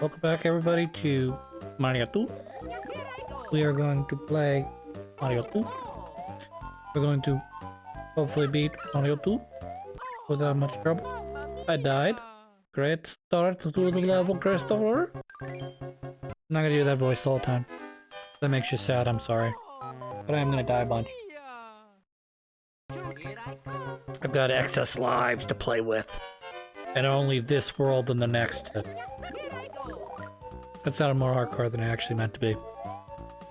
welcome back everybody to Mario 2. We are going to play Mario 2. We're going to hopefully beat Mario 2 without much trouble. I died. Great start to the level, Christopher. I'm not gonna do that voice the whole time. That makes you sad, I'm sorry. But I'm gonna die a bunch. I've got excess lives to play with. And only this world and the next. That sounded more hardcore than it actually meant to be.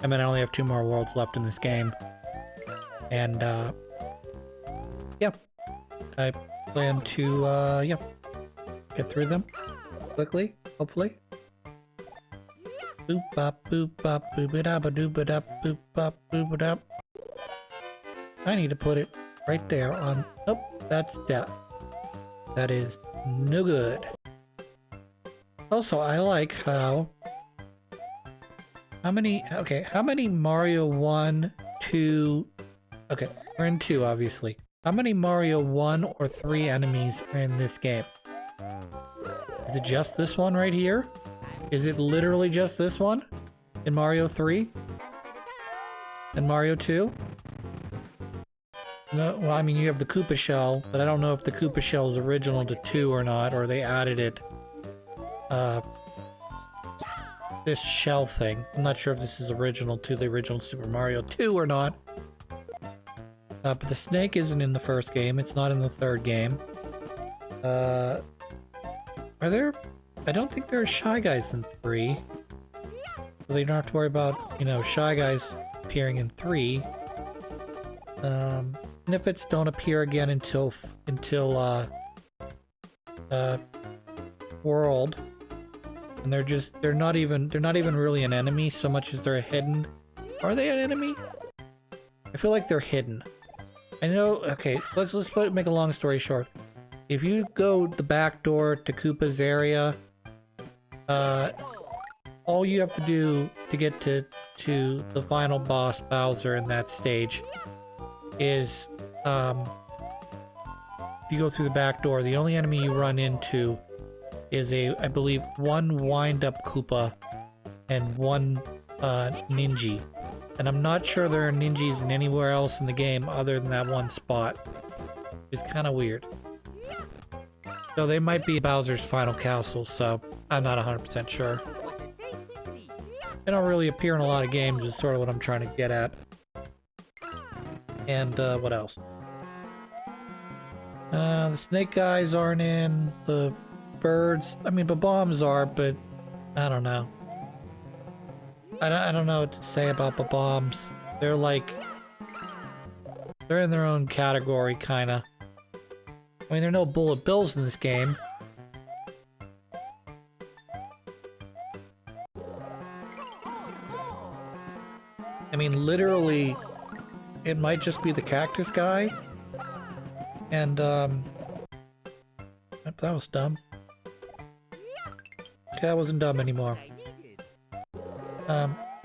I mean, I only have 2 more worlds left in this game. And, yeah. I plan to, yeah. Get through them quickly, hopefully. Boop bop boop bop boop it up a doop it up boop bop boop it up. I need to put it right there on. Nope, that's death. That is no good. Also, I like how many Mario 1, 2, okay, we're in 2 obviously. How many Mario 1 or 3 enemies are in this game? Is it just this one right here? Is it literally just this one? In Mario 3? And Mario 2? No, well, I mean, you have the Koopa Shell, but I don't know if the Koopa Shell is original to 2 or not, or they added it. This shell thing. I'm not sure if this is original to the original Super Mario 2 or not. But the snake isn't in the first game. It's not in the third game. Are there... I don't think there are Shy Guys in 3. So they don't have to worry about, you know, Shy Guys appearing in 3. Nifits don't appear again until World. And they're not even really an enemy so much as they're hidden. Are they an enemy? I feel like they're hidden. I know, okay, so let's make a long story short. If you go the back door to Koopa's area, all you have to do to get to the final boss, Bowser, in that stage is, if you go through the back door, the only enemy you run into is I believe, 1 wind-up Koopa and 1 Ninja. And I'm not sure there are ninjas in anywhere else in the game other than that one spot. It's kind of weird. So they might be Bowser's final castle, so I'm not 100% sure. They don't really appear in a lot of games, is sort of what I'm trying to get at. And, what else? The snake guys aren't in, the birds, I mean, the bombs are, but I don't know. I don't know what to say about the bombs. They're like... they're in their own category, kinda. I mean, there are no bullet bills in this game. I mean, literally, it might just be the cactus guy. And, that was dumb. Okay, that wasn't dumb anymore.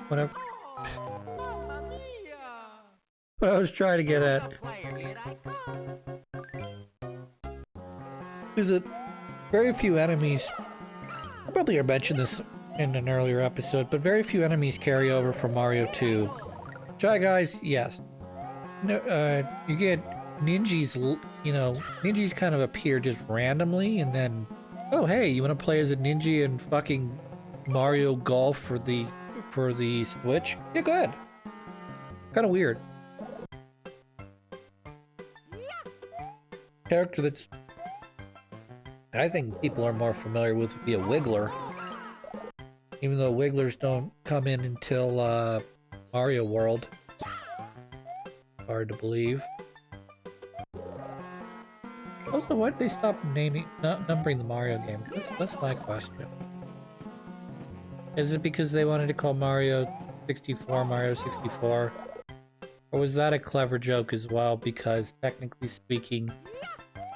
Whatever. What I was trying to get at. There's very few enemies. I probably mentioned this in an earlier episode, but very few enemies carry over from Mario 2. Shy Guys, yes. No, you get ninjas, you know, ninjas kind of appear just randomly, and then, oh hey, you want to play as a ninja in fucking Mario Golf for the Switch? Yeah, go ahead. Kind of weird. Character that's I think people are more familiar with would be a Wiggler. Even though Wigglers don't come in until Mario World. Hard to believe. Also, why did they stop numbering the Mario games? That's my question. Is it because they wanted to call Mario 64 Mario 64? Or was that a clever joke as well? Because technically speaking,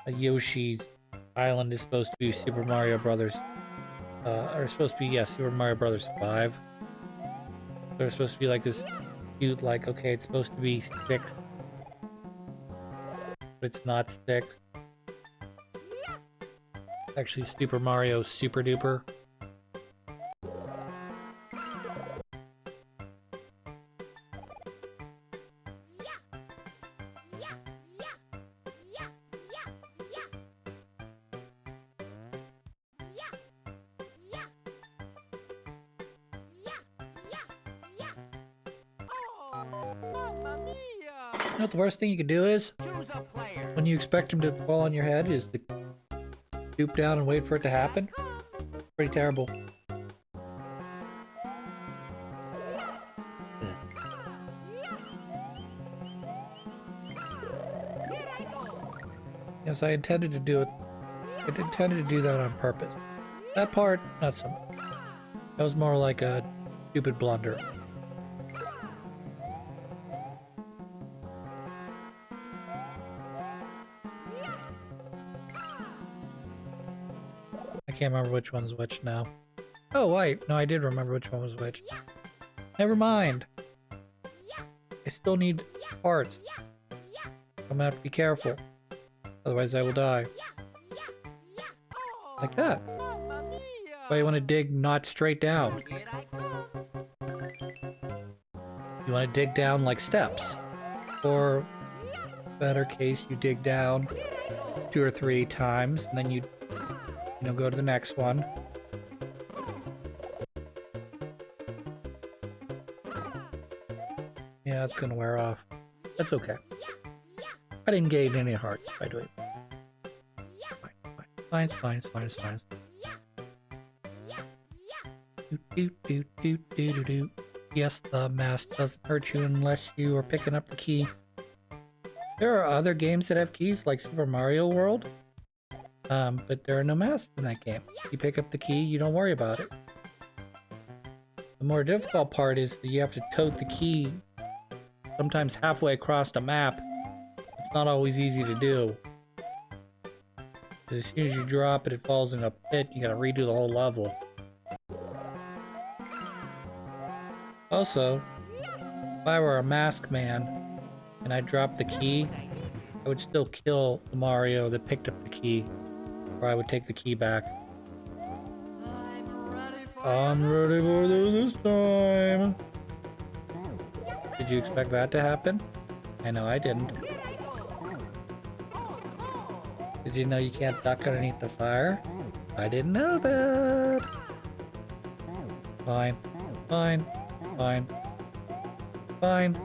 Yoshi's Island is supposed to be Super Mario Brothers, or supposed to be, yes, Super Mario Brothers 5. So it's supposed to be like this cute, like, okay, it's supposed to be 6, but it's not 6. Actually, Super Mario Super Duper. know what the worst thing you can do is? When you expect him to fall on your head is to stoop down and wait for it to happen. Pretty terrible. Yes, I intended to do it. I intended to do that on purpose. That part, not so much. That was more like a stupid blunder. I can't remember which one's which now. Oh, wait. No, I did remember which one was which. Never mind. I still need parts. I'm gonna have to be careful. Otherwise I will die. Like that. But you want to dig not straight down. You want to dig down like steps. Or, better case, you dig down 2 or 3 times, and then you go to the next one. Yeah, it's gonna wear off. That's okay. I didn't gain any hearts by doing it. Fine, it's fine, it's fine, it's fine. Do. Yes, the mask doesn't hurt you unless you are picking up the key. There are other games that have keys, like Super Mario World. But there are no masks in that game. You pick up the key, you don't worry about it. The more difficult part is that you have to tote the key sometimes halfway across the map. It's not always easy to do. As soon as you drop it, it falls in a pit. You gotta redo the whole level. Also, if I were a mask man and I dropped the key, I would still kill the Mario that picked up the key, or I would take the key back. I'm ready for this time. Did you expect that to happen? I know I didn't. Did you know you can't duck underneath the fire? I didn't know that. Fine. Fine. Fine. Fine.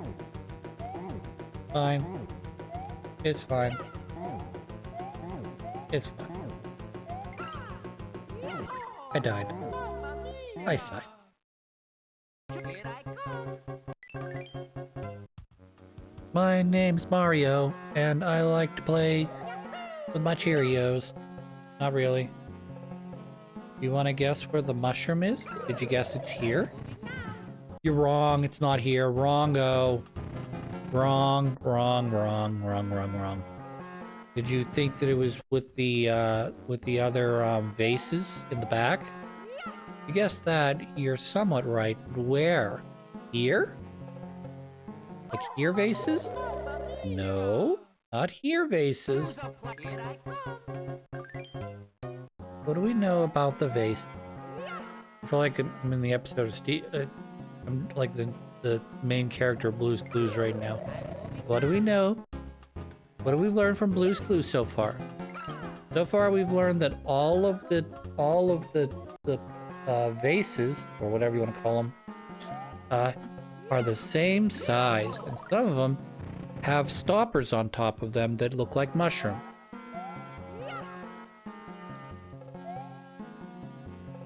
Fine. It's fine. It's fine. I died. I sighed. My name's Mario, and I like to play with my Cheerios. Not really. You want to guess where the mushroom is? Did you guess it's here? You're wrong. It's not here. Wrongo. Wrong. Did you think that it was with the other vases in the back? You guessed that. You're somewhat right. Where? Here? Like here vases? No, not here vases. What do we know about the vase? I feel like I'm in the episode of Steve. I'm like the main character of Blue's Clues right now. What do we know? What have we learned from Blue's Clues so far? So far, we've learned that all of the vases, or whatever you want to call them, are the same size, and some of them have stoppers on top of them that look like mushroom.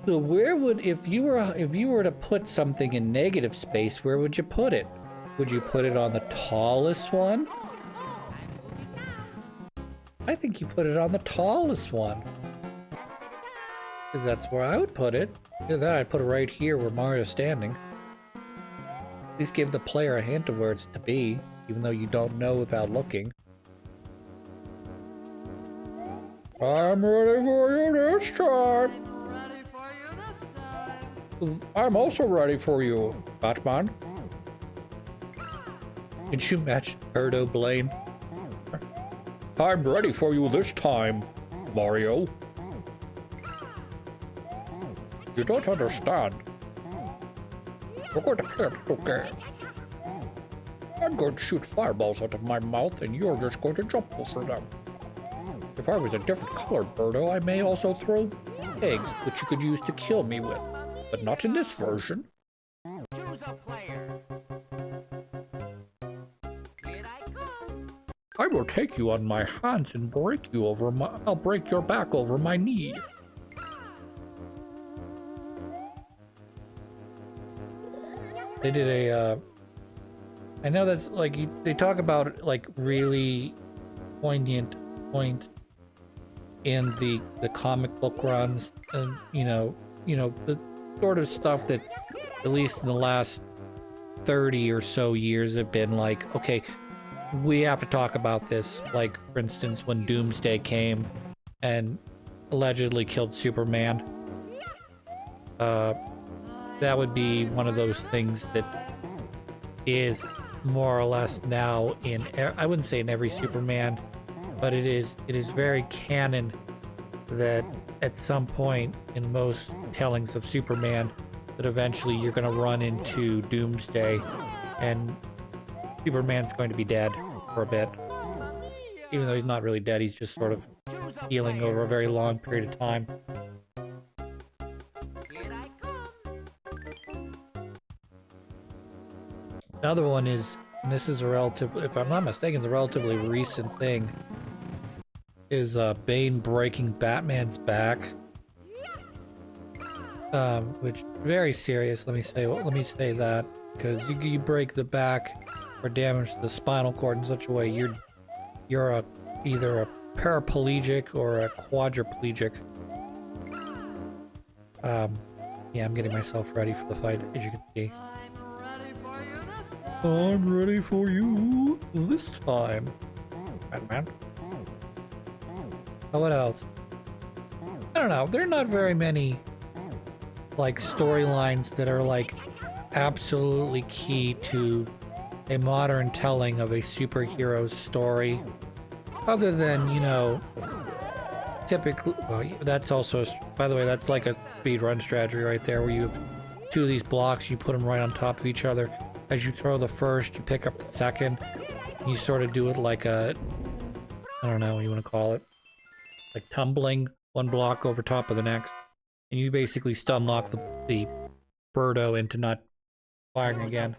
So where would, if you were to put something in negative space, where would you put it? Would you put it on the tallest one? I think you put it on the tallest one. That's where I would put it. Either that, I'd put it right here where Mario's standing. At least give the player a hint of where it's to be, even though you don't know without looking. I'm ready for you this time. I'm also ready for you, Batman. Can you match Erdo Blaine? I'm ready for you this time, Mario. You don't understand. We're going to play a little game. I'm going to shoot fireballs out of my mouth, and you're just going to jump over them. If I was a different color, Birdo, I may also throw eggs, which you could use to kill me with. But not in this version. Choose a player. Here I come. will take you on my hands and I'll break your back over my knee. They did a, I know that's like, they talk about like really poignant points in the comic book runs, and you know, the sort of stuff that at least in the last 30 or so years have been like, okay, we have to talk about this. Like, for instance, when Doomsday came and allegedly killed Superman. That would be one of those things that is more or less now in, I wouldn't say in every Superman, but it is very canon that at some point in most tellings of Superman that eventually you're going to run into Doomsday and Superman's going to be dead for a bit. Even though he's not really dead, he's just sort of healing over a very long period of time. Another one is, and this is a relative, if I'm not mistaken, it's a relatively recent thing, is Bane breaking Batman's back. Which very serious. Let me say that, because you break the back or damage the spinal cord in such a way you're either a paraplegic or a quadriplegic. Yeah, I'm getting myself ready for the fight, as you can see. I'm ready for you this time, Batman. Oh, what else? I don't know. There are not very many like storylines that are like absolutely key to a modern telling of a superhero story, other than, you know, typically, well, that's also, by the way, that's like a speedrun strategy right there, where you have two of these blocks, you put them right on top of each other. As you throw the first, you pick up the second. You sort of do it like a, I don't know what you want to call it, like tumbling one block over top of the next. And you basically stun lock the Birdo into not firing again.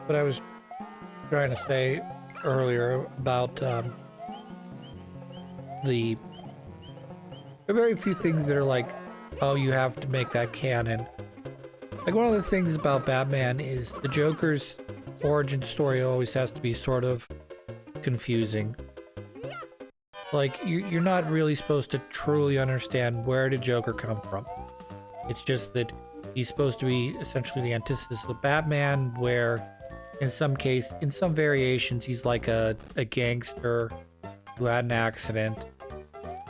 What I was trying to say earlier about there are very few things that are like, oh, you have to make that canon. Like, one of the things about Batman is the Joker's origin story always has to be sort of confusing. Like, you're not really supposed to truly understand where did Joker come from. It's just that he's supposed to be essentially the antithesis of Batman, where in some variations, he's like a gangster who had an accident.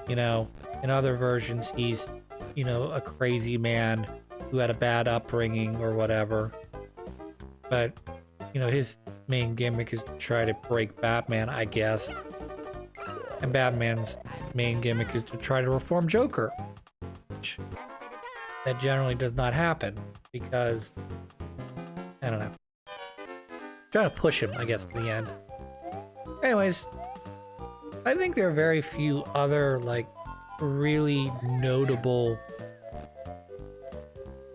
You know, in other versions, he's, you know, a crazy man who had a bad upbringing or whatever. But, you know, his main gimmick is to try to break Batman, I guess. And Batman's main gimmick is to try to reform Joker. Which, that generally does not happen, because, I don't know. Trying to push him, I guess, to the end. Anyways, I think there are very few other, like, really notable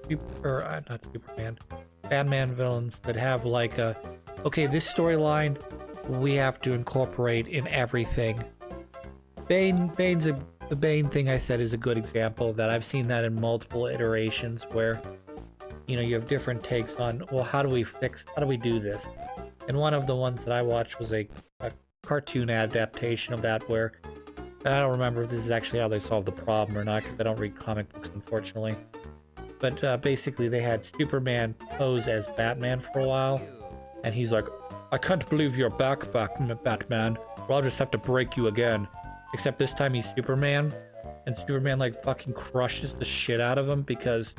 not Superman, Batman villains that have like a, okay, this storyline we have to incorporate in everything. The Bane thing I said is a good example of that. I've seen that in multiple iterations where, you know, you have different takes on, well, how do we do this? And one of the ones that I watched was a cartoon adaptation of that, where, I don't remember if this is actually how they solved the problem or not, because I don't read comic books, unfortunately. But basically they had Superman pose as Batman for a while, and he's like, I can't believe you're back, Batman. Well, I'll just have to break you again. Except this time he's Superman, and Superman like fucking crushes the shit out of him, because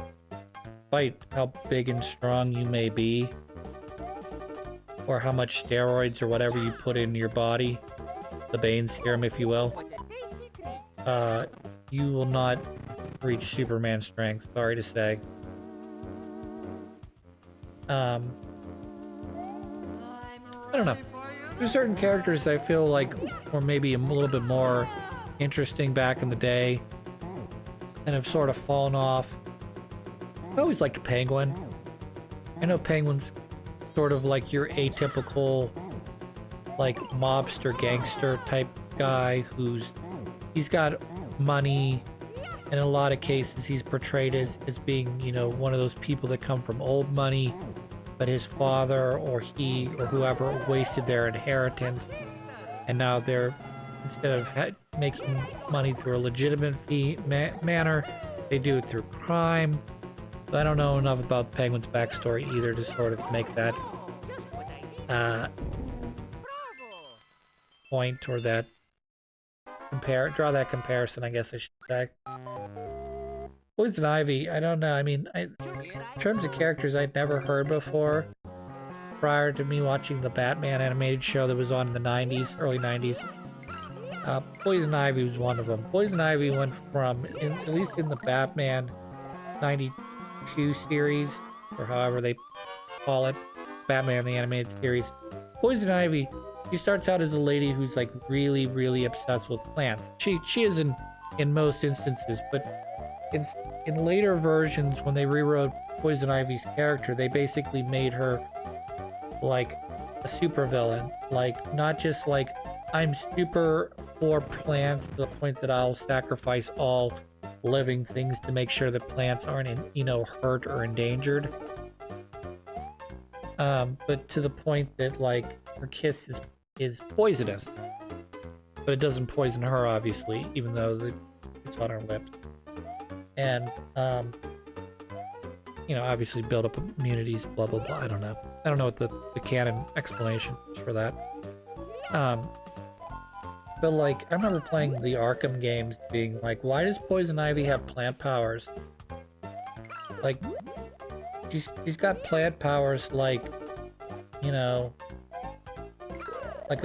despite how big and strong you may be, or how much steroids or whatever you put in your body, the Bane serum if you will, you will not reach Superman strength, sorry to say. I don't know. There's certain characters I feel like were maybe a little bit more interesting back in the day and have sort of fallen off. I always liked Penguin. I know Penguin's sort of like your atypical, like, mobster gangster type guy he's got money. In a lot of cases, he's portrayed as being, you know, one of those people that come from old money, but his father or he or whoever wasted their inheritance, and now they're, instead of making money through a legitimate manner, they do it through crime. So I don't know enough about Penguin's backstory either to sort of make that point, or that draw that comparison, I guess I should say. Poison Ivy, I don't know. I mean, in terms of characters I'd never heard before prior to me watching the Batman animated show that was on in the 90s, early 90s. Poison Ivy was one of them. Poison Ivy went from, at least in the Batman 92 series, or however they call it, Batman the animated series. Poison Ivy, she starts out as a lady who's like really, really obsessed with plants. She is in most instances, but in later versions, when they rewrote Poison Ivy's character, they basically made her like a supervillain. Like, not just like, I'm super for plants to the point that I'll sacrifice all living things to make sure that plants aren't, you know, hurt or endangered. But to the point that, like, her kiss is poisonous. But it doesn't poison her, obviously, even though it's on her lips. And, you know, obviously build up immunities, blah, blah, blah. I don't know. I don't know what the canon explanation is for that. But, like, I remember playing the Arkham games being like, why does Poison Ivy have plant powers? Like, she's got plant powers like, you know, like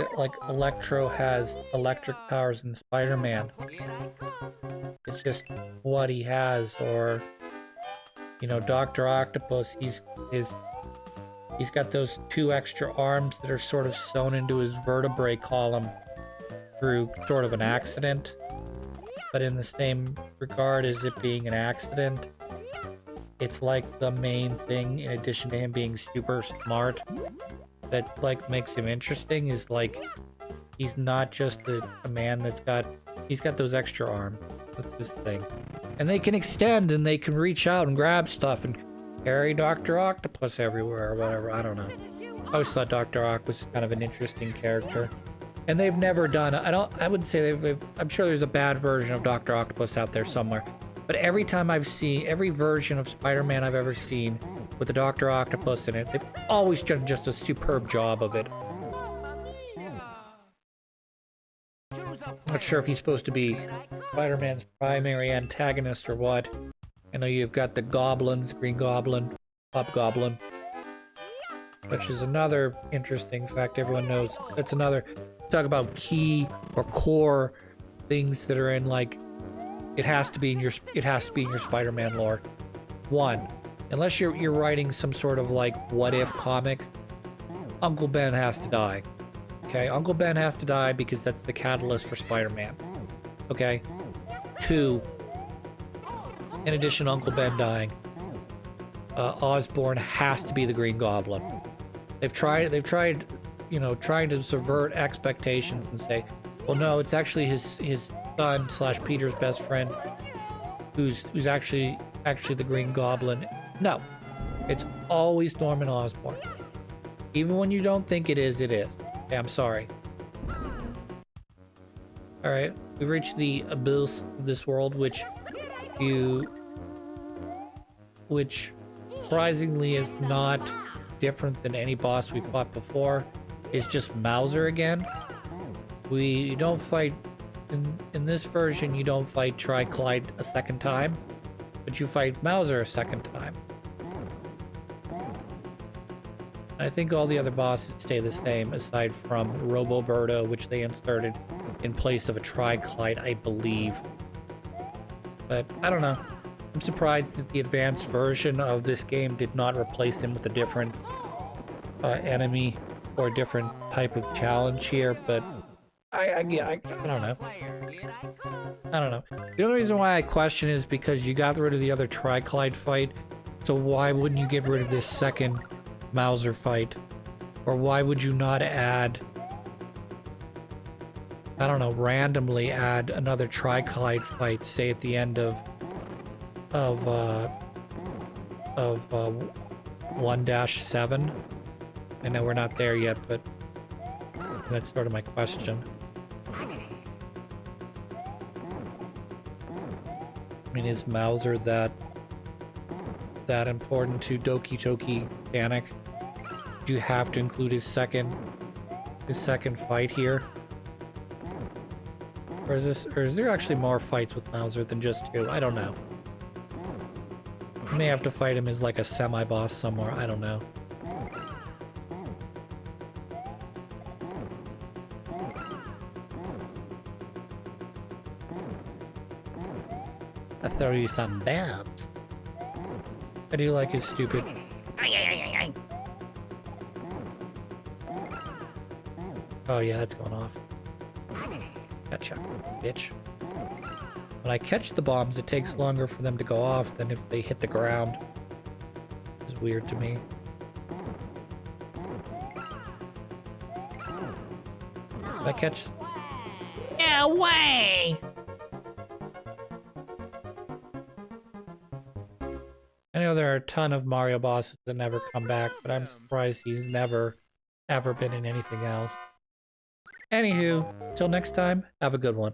Electro has electric powers in Spider-Man. It's just what he has. Or, you know, Dr. Octopus, he's got those 2 extra arms that are sort of sewn into his vertebrae column through sort of an accident. But in the same regard as it being an accident, it's like the main thing, in addition to him being super smart, that like makes him interesting, is like he's not just a man he's got those extra arms. That's his thing. And they can extend, and they can reach out and grab stuff and carry Dr. Octopus everywhere or whatever. I don't know. I always thought Dr. Octopus was kind of an interesting character. And they've never done, I wouldn't say I'm sure there's a bad version of Dr. Octopus out there somewhere. But every time I've seen, every version of Spider-Man I've ever seen with the Dr. Octopus in it, they've always done just a superb job of it. Not sure if he's supposed to be Spider-Man's primary antagonist or what. I know you've got the goblins, Green Goblin, Hobgoblin, which is another interesting fact everyone knows. That's another, talk about key or core things that are in, like, it has to be in your Spider-Man lore. One, unless you're writing some sort of like what if comic, Uncle Ben has to die. Okay, Uncle Ben has to die because that's the catalyst for Spider-Man. Okay. 2, in addition to Uncle Ben dying, Osborn has to be the Green Goblin. They've tried, you know, trying to subvert expectations and say, well, no, it's actually his son / Peter's best friend who's actually the Green Goblin. No, it's always Norman Osborn. Even when you don't think it is, it is. Okay, I'm sorry. All right, we've reached the abyss of this world, which surprisingly is not different than any boss we fought before. It's just Mauser again. We don't fight in this version. You don't fight Triclyde a second time, but you fight Mauser a second time. I think all the other bosses stay the same, aside from Roboberto, which they inserted in place of a Triclyde, I believe. But I don't know. I'm surprised that the advanced version of this game did not replace him with a different enemy or a different type of challenge here, but I don't know. I don't know. The only reason why I question is because you got rid of the other Triclyde fight, so why wouldn't you get rid of this second Mauser fight? Or why would you not add, I don't know, randomly add another Triclide fight, say at the end of 1-7? I know we're not there yet, but that's sort of my question. I mean, is Mauser that important to Doki Doki Panic? Do you have to include his second fight here? Or is there actually more fights with Mauser than just 2? I don't know. You may have to fight him as like a semi-boss somewhere, I don't know. I'll throw you some babs. I do like his stupid... Oh yeah, that's going off. Gotcha, bitch. When I catch the bombs, it takes longer for them to go off than if they hit the ground. It's weird to me. If I catch... No way! I know there are a ton of Mario bosses that never come back, but I'm surprised he's never, ever been in anything else. Anywho, till next time, have a good one.